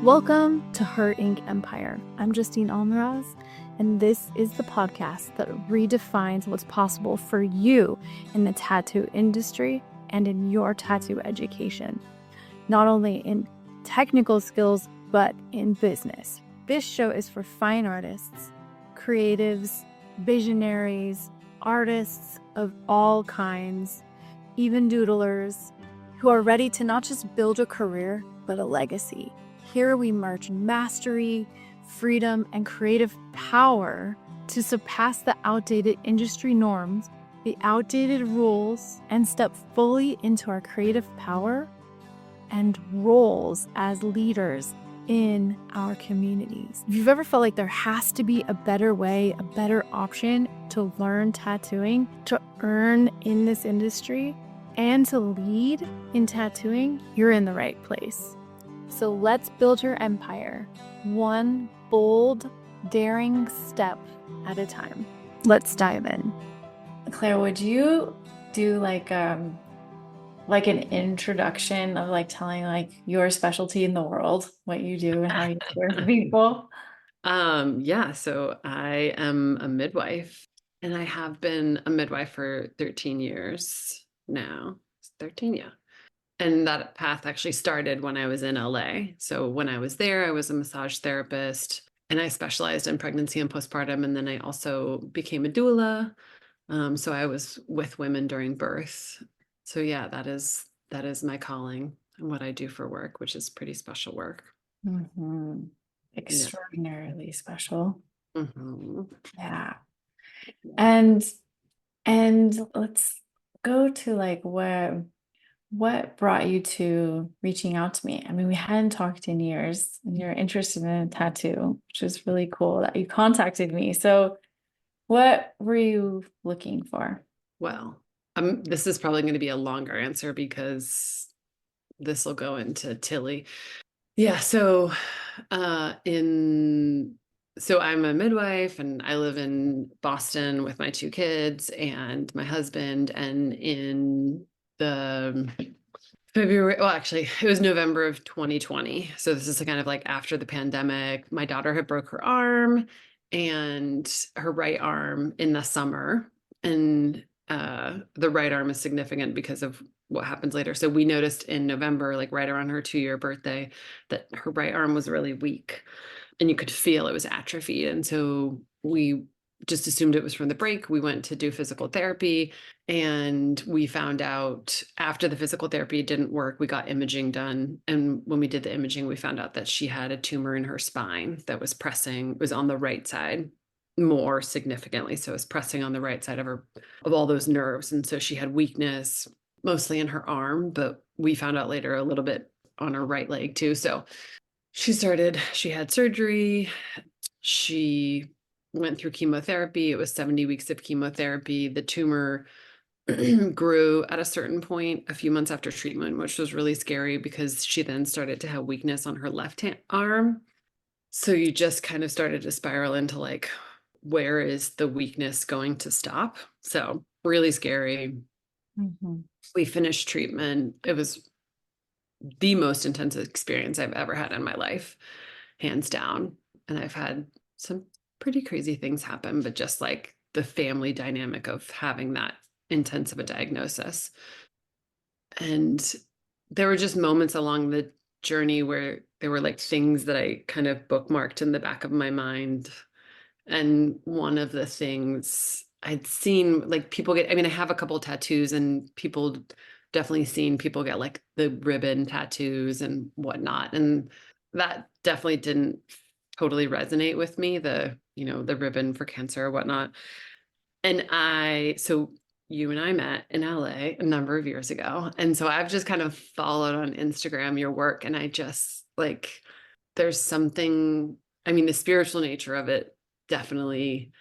Welcome to Her Ink Empire. I'm Justine Almaraz, and this is the podcast that redefines what's possible for you in the tattoo industry and in your tattoo education, not only in technical skills, but in business. This show is for fine artists, creatives, visionaries, artists of all kinds, even doodlers, who are ready to not just build a career, but a legacy. Here we merge mastery, freedom, and creative power to surpass the outdated industry norms, the outdated rules, and step fully into our creative power and roles as leaders in our communities. If you've ever felt like there has to be a better way, a better option to learn tattooing, to earn in this industry, and to lead in tattooing, you're in the right place. So let's build your empire, one bold, daring step at a time. Let's dive in. Claire, would you do like an introduction of like telling like your specialty in the world, what you do and how you serve people? Yeah, so I am a midwife and I have been a midwife for 13 years now. 13, yeah. And that path actually started when I was in LA. So when I was there, I was a massage therapist and I specialized in pregnancy and postpartum. And then I also became a doula. So I was with women during birth. So yeah, that is my calling and what I do for work, which is pretty special work. Mm-hmm. Extraordinarily special. Mm-hmm. Yeah. And let's go to like what brought you to reaching out to me? I mean, we hadn't talked in years and you're interested in a tattoo, which is really cool that you contacted me. So what were you looking for? Well, this is probably going to be a longer answer because this will go into Tilly. Yeah, so I'm a midwife and I live in Boston with my 2 kids and my husband, and in the February, well, actually, it was November of 2020. So this is kind of like after the pandemic. My daughter had broke her arm and her right arm in the summer. And the right arm is significant because of what happens later. So we noticed in November, like right around her 2-year birthday, that her right arm was really weak and you could feel it was atrophied. And so we just assumed it was from the break. We went to do physical therapy and we found out after the physical therapy didn't work, we got imaging done. And when we did the imaging, we found out that she had a tumor in her spine that was was on the right side more significantly. So it was pressing on the right side of all those nerves. And so she had weakness mostly in her arm, but we found out later a little bit on her right leg too. So she had surgery. She went through chemotherapy. It was 70 weeks of chemotherapy. The tumor grew at a certain point a few months after treatment, which was really scary because she then started to have weakness on her left arm. So you just kind of started to spiral into like, where is the weakness going to stop? So really scary. Mm-hmm. We finished treatment. It was the most intense experience I've ever had in my life, hands down. And I've had some pretty crazy things happen, but just like the family dynamic of having that intense of a diagnosis. And there were just moments along the journey where there were like things that I kind of bookmarked in the back of my mind. And one of the things I'd seen, like people I have a couple of tattoos and people definitely seen people get like the ribbon tattoos and whatnot. And that definitely didn't totally resonate with me, the ribbon for cancer or whatnot. And so you and I met in LA a number of years ago. And so I've just kind of followed on Instagram your work. And I just like, there's something, the spiritual nature of it definitely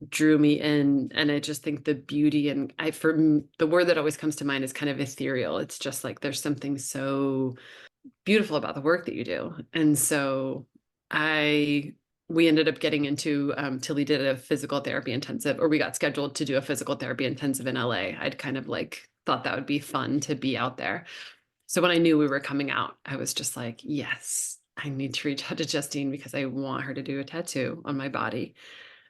drew me in. And I just think the beauty and the word that always comes to mind is kind of ethereal. It's just like, there's something so beautiful about the work that you do. And so we ended up getting into Tilly did a physical therapy intensive, or we got scheduled to do a physical therapy intensive in LA. I'd kind of like thought that would be fun to be out there. So when I knew we were coming out, I was just like, yes, I need to reach out to Justine because I want her to do a tattoo on my body.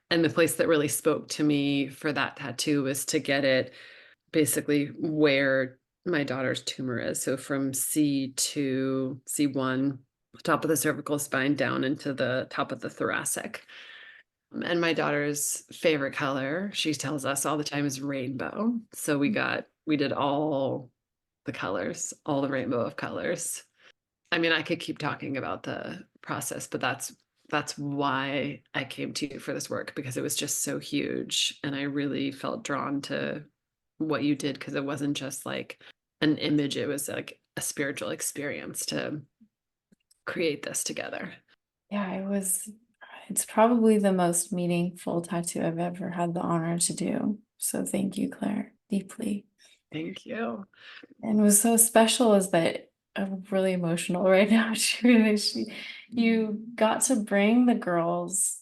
And the place that really spoke to me for that tattoo was to get it basically where my daughter's tumor is. So from C to C1, top of the cervical spine down into the top of the thoracic. And my daughter's favorite color, she tells us all the time, is rainbow. So we did all the colors, all the rainbow of colors. I mean, I could keep talking about the process, but that's why I came to you for this work, because it was just so huge. And I really felt drawn to what you did, because it wasn't just like an image, it was like a spiritual experience to create this together. Yeah, it's probably the most meaningful tattoo I've ever had the honor to do. So thank you, Claire, deeply. Thank you. And what's so special is that I'm really emotional right now. You got to bring the girls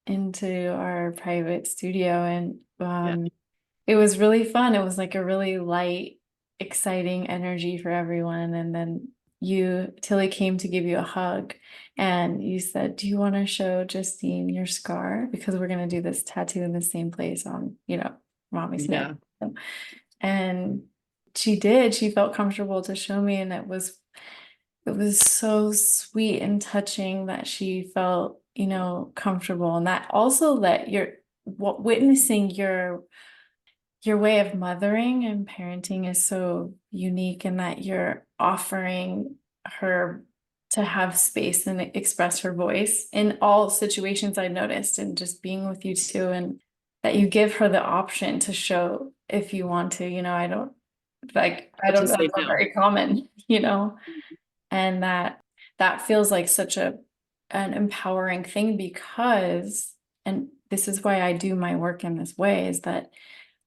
into our private studio, and Yeah. it was really fun. It was like a really light, exciting energy for everyone. And then Tilly came to give you a hug, and you said, "Do you want to show Justine your scar? Because we're going to do this tattoo in the same place on, mommy's neck." And she did. She felt comfortable to show me, and it was so sweet and touching that she felt, comfortable. And that also witnessing your way of mothering and parenting is so unique, in that you're offering her to have space and express her voice in all situations. I've noticed, and just being with you too, and that you give her the option to show if you want to. I don't that's not very common, and that feels like such an empowering thing, because, and this is why I do my work in this way, is that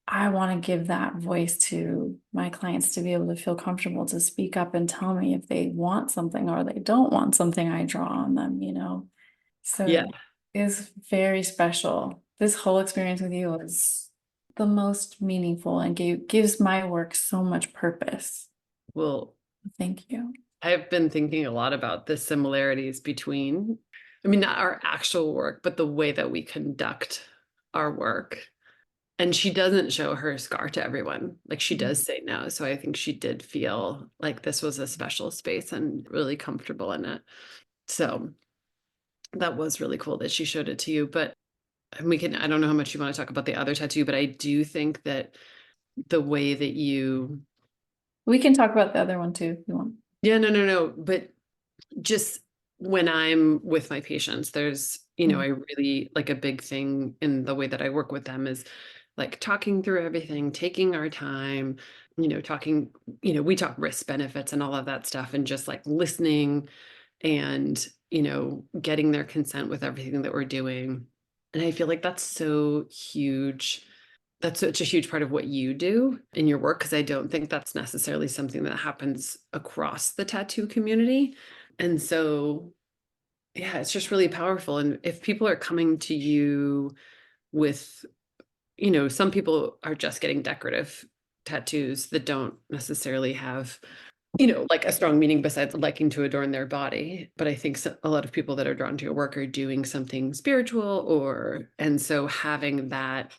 I want to give that voice to my clients to be able to feel comfortable to speak up and tell me if they want something or they don't want something I draw on them, So Yeah. it's very special. This whole experience with you was the most meaningful and gives my work so much purpose. Well, thank you. I've been thinking a lot about the similarities between, I mean, not our actual work, but the way that we conduct our work. And she doesn't show her scar to everyone. Like, she does say no. So I think she did feel like this was a special space and really comfortable in it. So that was really cool that she showed it to you. But I don't know how much you want to talk about the other tattoo, but I do think that the way that we can talk about the other one too, if you want. Yeah, no. But just when I'm with my patients, there's, I really like, a big thing in the way that I work with them is like talking through everything, taking our time, talking, we talk risk benefits and all of that stuff, and just like listening and, getting their consent with everything that we're doing. And I feel like that's so huge. That's such a huge part of what you do in your work, because I don't think that's necessarily something that happens across the tattoo community. And so, yeah, it's just really powerful. And if people are coming to you with, some people are just getting decorative tattoos that don't necessarily have, like a strong meaning besides liking to adorn their body. But I think a lot of people that are drawn to your work are doing something spiritual, and so having that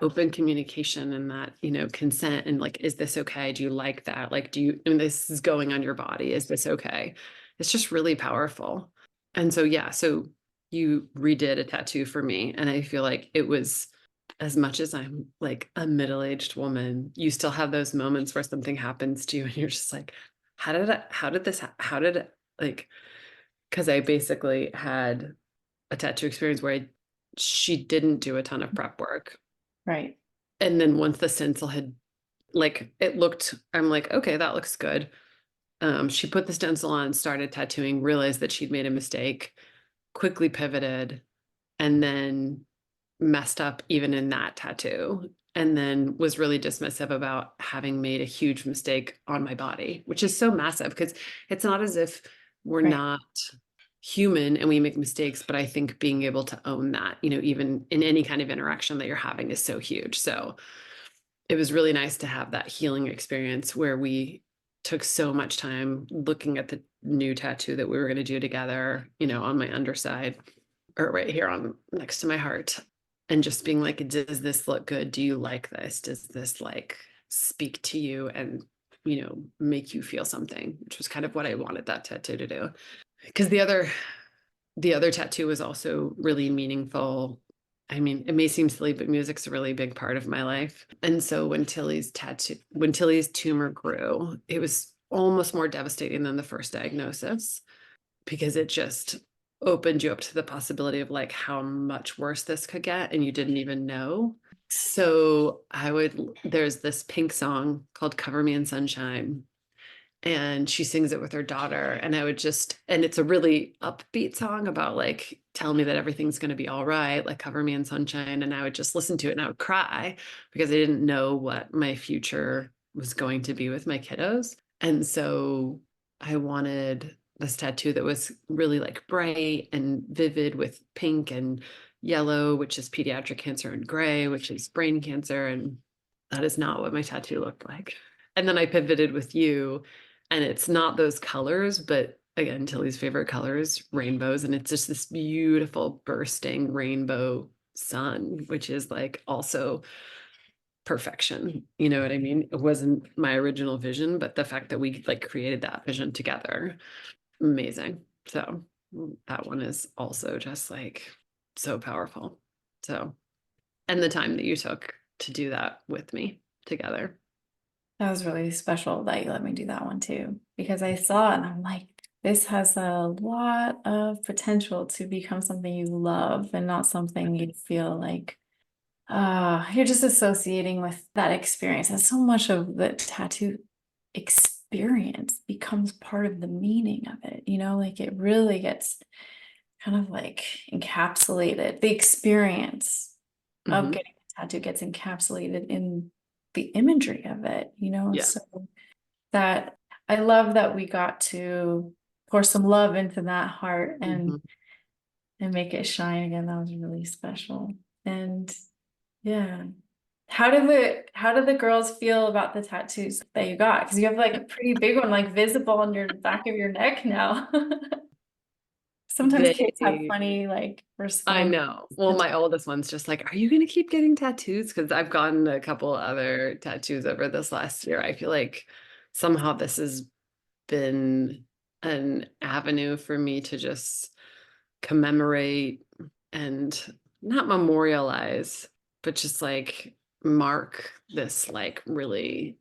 open communication and that, consent, and like, is this okay? Do you like that? Like, this is going on your body. Is this okay? It's just really powerful. And so, yeah, so you redid a tattoo for me. And I feel like it was, as much as I'm like a middle-aged woman, you still have those moments where something happens to you and you're just like, how did it, like, because I basically had a tattoo experience where she didn't do a ton of prep work. Right. And then once the stencil had, like, I'm like, okay, that looks good. She put the stencil on, started tattooing, realized that she'd made a mistake, quickly pivoted, and then messed up even in that tattoo. And then was really dismissive about having made a huge mistake on my body, which is so massive, because it's not as if we're not human and we make mistakes, but I think being able to own that, even in any kind of interaction that you're having, is so huge. So it was really nice to have that healing experience where we took so much time looking at the new tattoo that we were going to do together, you know, on my underside or right here on next to my heart, and just being like, does this look good? Do you like this? Does this like speak to you and, you know, make you feel something, which was kind of what I wanted that tattoo to do. Because the other tattoo was also really meaningful. I mean, it may seem silly, but music's a really big part of my life. And so when Tilly's tumor grew, it was almost more devastating than the first diagnosis, because it just opened you up to the possibility of like how much worse this could get and you didn't even know. So there's this Pink song called Cover Me in Sunshine, and she sings it with her daughter, and and it's a really upbeat song about like, tell me that everything's going to be all right, like cover me in sunshine. And I would just listen to it and I would cry because I didn't know what my future was going to be with my kiddos. And so I wanted this tattoo that was really like bright and vivid with pink and yellow, which is pediatric cancer, and gray, which is brain cancer. And that is not what my tattoo looked like. And then I pivoted with you, and it's not those colors, but again, Tilly's favorite colors, rainbows. And it's just this beautiful bursting rainbow sun, which is like also perfection. You know what I mean? It wasn't my original vision, but the fact that we like created that vision together, amazing. So that one is also just like so powerful. So, and the time that you took to do that with me together. That was really special that you let me do that one too, because I saw it and I'm like, this has a lot of potential to become something you love and not something you feel like you're just associating with that experience. And so much of the tattoo experience becomes part of the meaning of it, you know, like it really gets kind of like encapsulated. The experience of Mhm. getting a tattoo gets encapsulated in the imagery of it, you know. Yeah. So that I love that we got to pour some love into that heart Mhm. and make it shine again. That was really special. And yeah. How did the girls feel about the tattoos that you got? Because you have like a pretty big one, like visible on your back of your neck now. Sometimes kids have They funny like I response. know. Well, my oldest one's just like, are you going to keep getting tattoos? Because I've gotten a couple other tattoos over this last year. I feel like somehow this has been an avenue for me to just commemorate and not memorialize, but just like mark this like really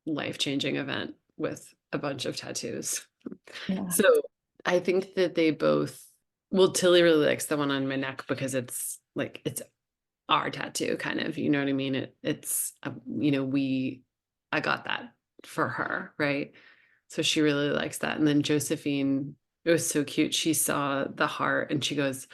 life-changing event with a bunch of tattoos. Yeah. So I think that they both, well, Tilly really likes the one on my neck because it's like, it's our tattoo kind of, you know what I mean? It's, you know, I got that for her, right? So she really likes that. And then Josephine, it was so cute. She saw the heart and she goes,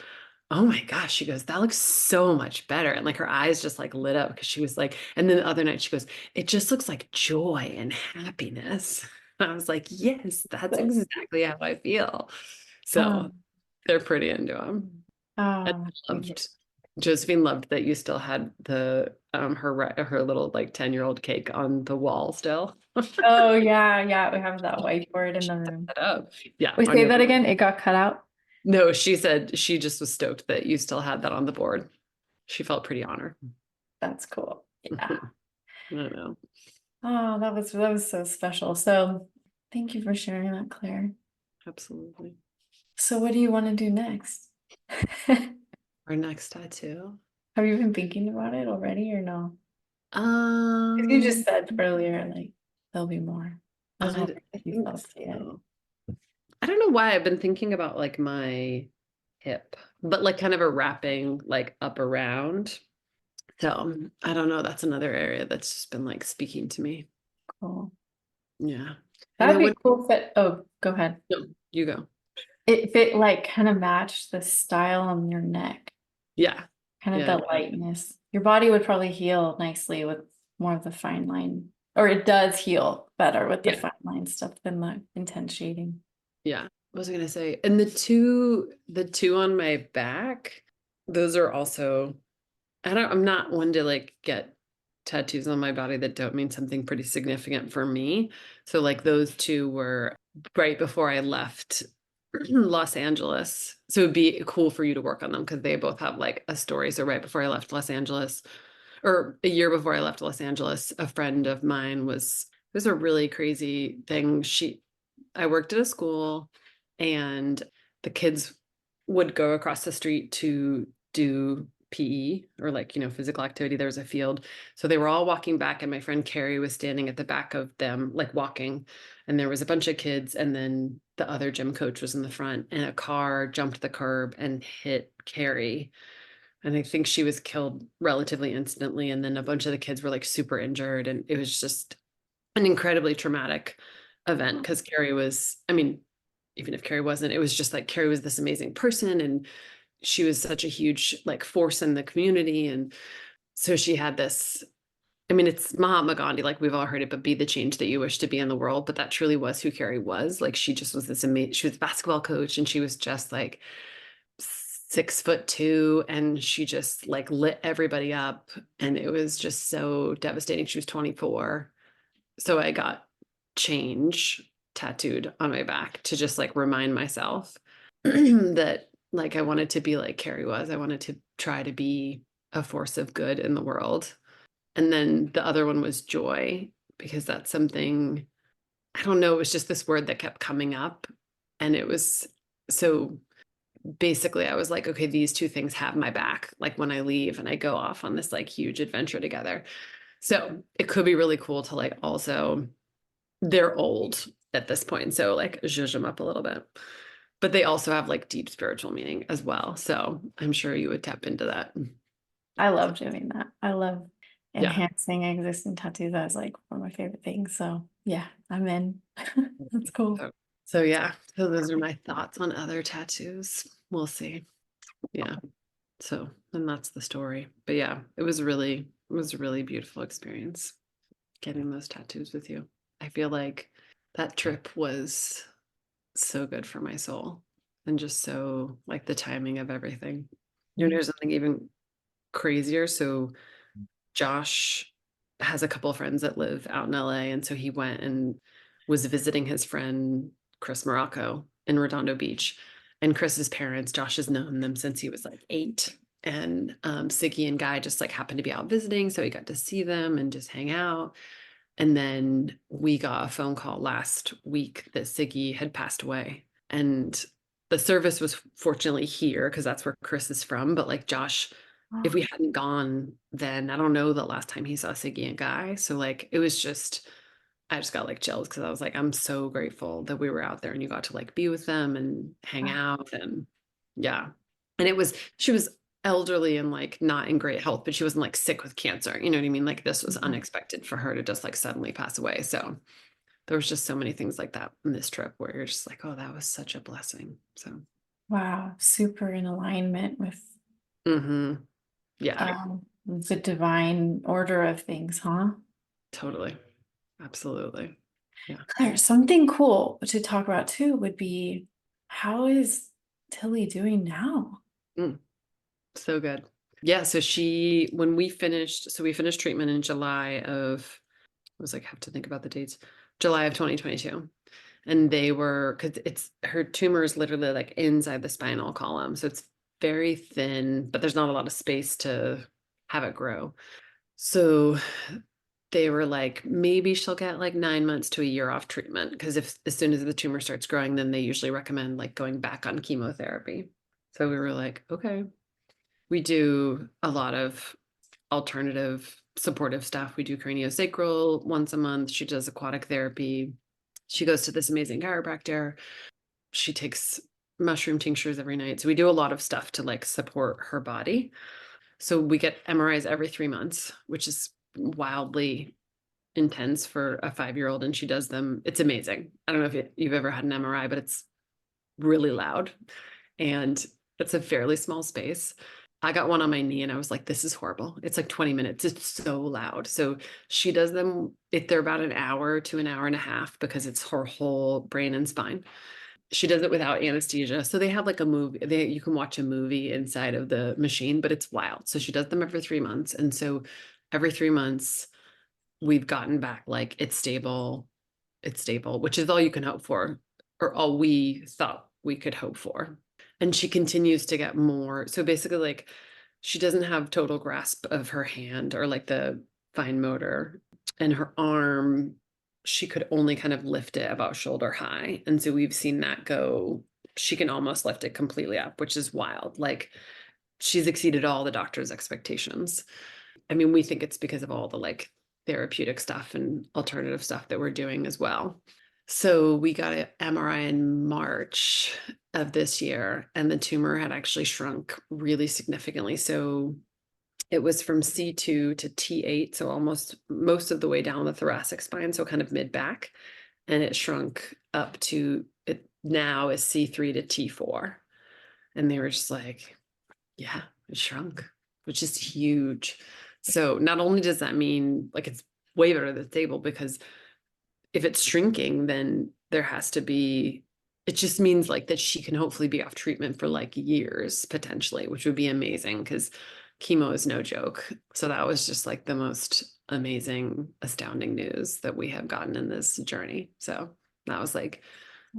oh my gosh, she goes, that looks so much better. And like her eyes just like lit up because she was like, and then the other night she goes, it just looks like joy and happiness. I was like, yes, that's So, exactly how I feel. So um, they're pretty into them. And oh, Josephine loved that you still had the her little like 10-year-old cake on the wall still. oh yeah, yeah. We have that whiteboard in the room. Set up. Yeah, Wait, on say your that again. It got cut out. no, she said she just was stoked that you still had that on the board. She felt pretty honored. That's cool. I Yeah. don't know. Oh, that was so special. So thank you for sharing that, Claire. Absolutely. So what do you want to do next? Our next tattoo. Have you been thinking about it already or no? Because you just Um, said earlier, like there'll be more. I was I wondering if you think felt it. so. I don't know why I've been thinking about like my hip, but like kind of a wrapping like up around. So I don't know. That's another area that's just been like speaking to me. Cool. Yeah. And That'd then be cool fit. Oh, go ahead. no, you go. It fit like kind of matched the style on your neck, Yeah. kind of Yeah. that lightness. Your body would probably heal nicely with more of the fine line, or it does heal better with the Yeah. fine line stuff than the intense shading. Yeah. What was I gonna say? And the two on my back, those are also, I'm not one to like get tattoos on my body that don't mean something pretty significant for me. So like those two were right before I left Los Angeles. So it'd be cool for you to work on them because they both have like a story. So right before I left Los Angeles, or a year before I left Los Angeles, a friend of mine it was a really crazy thing. I worked at a school and the kids would go across the street to do PE or like, physical activity. There was a field. So they were all walking back and my friend Carrie was standing at the back of them, like walking. And there was a bunch of kids. And then the other gym coach was in the front and a car jumped the curb and hit Carrie. And I think she was killed relatively instantly. And then a bunch of the kids were like super injured. And it was just an incredibly traumatic event because Carrie was, I mean, even if Carrie wasn't, it was just like Carrie was this amazing person and she was such a huge like force in the community. And so she had this, I mean, it's Mahatma Gandhi, like we've all heard it, but be the change that you wish to be in the world. But that truly was who Carrie was. Like she just was this amazing, she was a basketball coach and she was just like 6'2" and she just like lit everybody up. And it was just so devastating. She was 24. So I got change tattooed on my back to just like remind myself that like I wanted to be like Carrie was. I wanted to try to be a force of good in the world. And then the other one was joy, because that's something, I don't know, it was just this word that kept coming up. And it was so basically I was like, okay, these two things have my back. Like when I leave and I go off on this like huge adventure together. So it could be really cool to like also, they're old at this point. So like zhuzh them up a little bit. But they also have like deep spiritual meaning as well. So I'm sure you would tap into that. I love doing that. I love Yeah. enhancing existing tattoos. That's like one of my favorite things. So yeah, I'm in. That's cool. So yeah, so those are my thoughts on other tattoos. We'll see. Yeah. So, and that's the story. But yeah, it was a really beautiful experience getting those tattoos with you. I feel like that trip was so good for my soul and just so like the timing of everything. There's something even crazier. So Josh has a couple of friends that live out in LA. And so he went and was visiting his friend Chris Morocco in Redondo Beach. And Chris's parents, Josh has known them since he was like 8. And Siggy and Guy just like happened to be out visiting. So he got to see them and just hang out. And then we got a phone call last week that Siggy had passed away. And the service was fortunately here because that's where Chris is from. But like Josh, if we hadn't gone, then I don't know the last time he saw Siggy and Guy. So like it was just, I just got like chills because I was like, I'm so grateful that we were out there and you got to like be with them and hang out. And yeah. And she was elderly and like not in great health, but she wasn't like sick with cancer. You know what I mean? Like this was unexpected for her to just like suddenly pass away. So there was just so many things like that in this trip where you're just like, oh, that was such a blessing. So Wow, super in alignment with yeah, the divine order of things, huh? totally. Absolutely. Yeah. Claire, something cool to talk about too would be, how is Tilly doing now? So good. Yeah. So we finished treatment in July of, I was like, I have to think about the dates, July of 2022. And because her tumor is literally like inside the spinal column. So it's very thin, but there's not a lot of space to have it grow. So they were like, maybe she'll get like 9 months to a year off treatment. Because as soon as the tumor starts growing, then they usually recommend like going back on chemotherapy. So we were like, okay. We do a lot of alternative supportive stuff. We do craniosacral once a month. She does aquatic therapy. She goes to this amazing chiropractor. She takes mushroom tinctures every night. So we do a lot of stuff to like support her body. So we get MRIs every 3 months, which is wildly intense for a 5-year-old. And she does them. It's amazing. I don't know if you've ever had an MRI, but it's really loud and it's a fairly small space. I got one on my knee and I was like, this is horrible. It's like 20 minutes. It's so loud. So she does them, they're about an hour to an hour and a half because it's her whole brain and spine. She does it without anesthesia. So they have like a movie, you can watch a movie inside of the machine, but it's wild. So she does them every 3 months. And so every 3 months, we've gotten back like it's stable, which is all you can hope for, or all we thought we could hope for. And she continues to get more. So basically, like, she doesn't have total grasp of her hand or like the fine motor, and her arm, she could only kind of lift it about shoulder high. And so we've seen that go, she can almost lift it completely up, which is wild. Like, she's exceeded all the doctor's expectations. I mean, we think it's because of all the like therapeutic stuff and alternative stuff that we're doing as well. So we got an MRI in March of this year, and the tumor had actually shrunk really significantly. So it was from C2 to T8, so almost most of the way down the thoracic spine, so kind of mid back, and it shrunk up to, it now is C3 to T4. And they were just like, yeah, it shrunk, which is huge. So not only does that mean like it's way better than stable, because if it's shrinking, then there has to be, it just means like that she can hopefully be off treatment for like years potentially, which would be amazing because chemo is no joke. So that was just like the most amazing, astounding news that we have gotten in this journey. So that was like,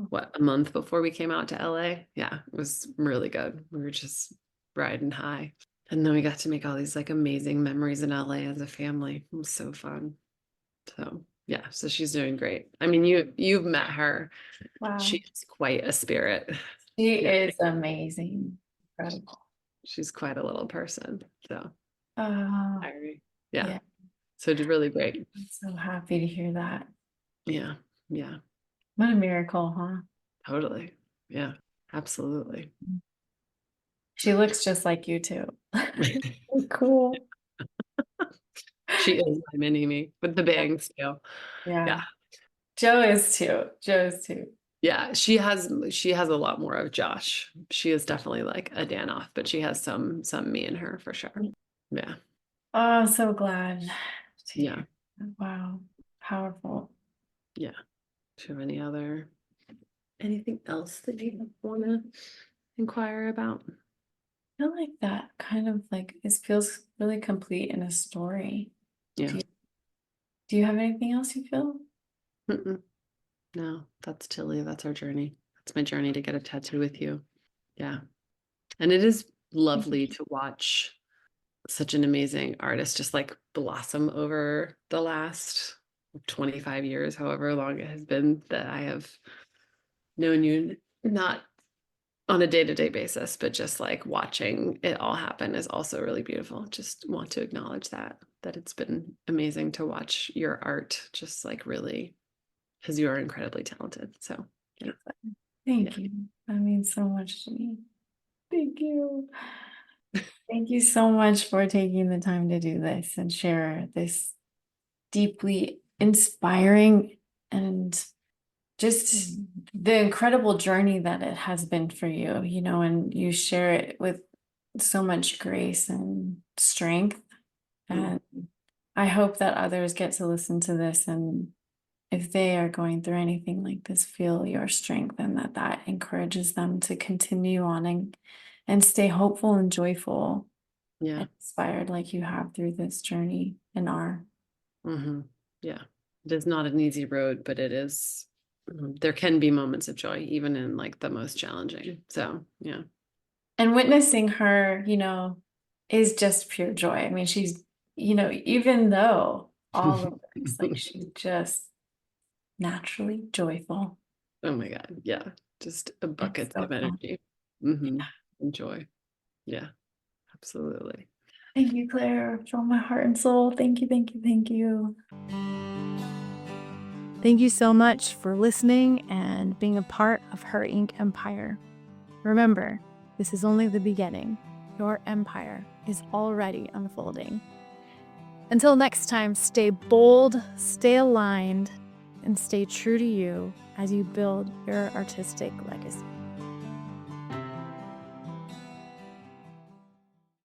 what, a month before we came out to LA? Yeah, it was really good. We were just riding high. And then we got to make all these like amazing memories in LA as a family. It was so fun. So yeah, so she's doing great. I mean, you've met her. Wow. She's quite a spirit. She Yeah. is amazing. Incredible. She's quite a little person. So Oh, yeah. yeah. So did really great. I'm so happy to hear that. Yeah. Yeah. What a miracle, huh? Totally. Yeah. Absolutely. She looks just like you too. Cool. She is my mini me with the bangs too. Yeah. Yeah. Joe is too. Yeah, she has a lot more of Josh. She is definitely like a Danoff, but she has some me in her for sure. Yeah. Oh, I'm so glad to Yeah. hear that. Wow. Powerful. Yeah. Do you have anything else that you want to inquire about? I feel like that kind of like it feels really complete in a story. Yeah. Do you have anything else you feel? Mm-mm. No, that's Tilly. That's our journey. That's my journey to get a tattoo with you. Yeah. And it is lovely to watch such an amazing artist just like blossom over the last 25 years, however long it has been that I have known you, not on a day-to-day basis, but just like watching it all happen is also really beautiful. Just want to acknowledge that it's been amazing to watch your art just like really, because you are incredibly talented. So yeah. Thank you. That means so much to me. Thank you. Thank you so much for taking the time to do this and share this deeply inspiring and just the incredible journey that it has been for you, and you share it with so much grace and strength. And I hope that others get to listen to this, and if they are going through anything like this, feel your strength, and that encourages them to continue on and stay hopeful and joyful and inspired like you have through this journey and are. Yeah, it is not an easy road, but it is, there can be moments of joy even in like the most challenging. So yeah. And witnessing her, is just pure joy. I mean, she's, even though all of this, like she's just naturally joyful. Oh my God. Yeah. Just a bucket so of energy. And joy. Yeah, absolutely. Thank you, Claire, from my heart and soul. Thank you, thank you, thank you. Thank you so much for listening and being a part of Her Ink Empire. Remember, this is only the beginning. Your empire is already unfolding. Until next time, stay bold, stay aligned, and stay true to you as you build your artistic legacy.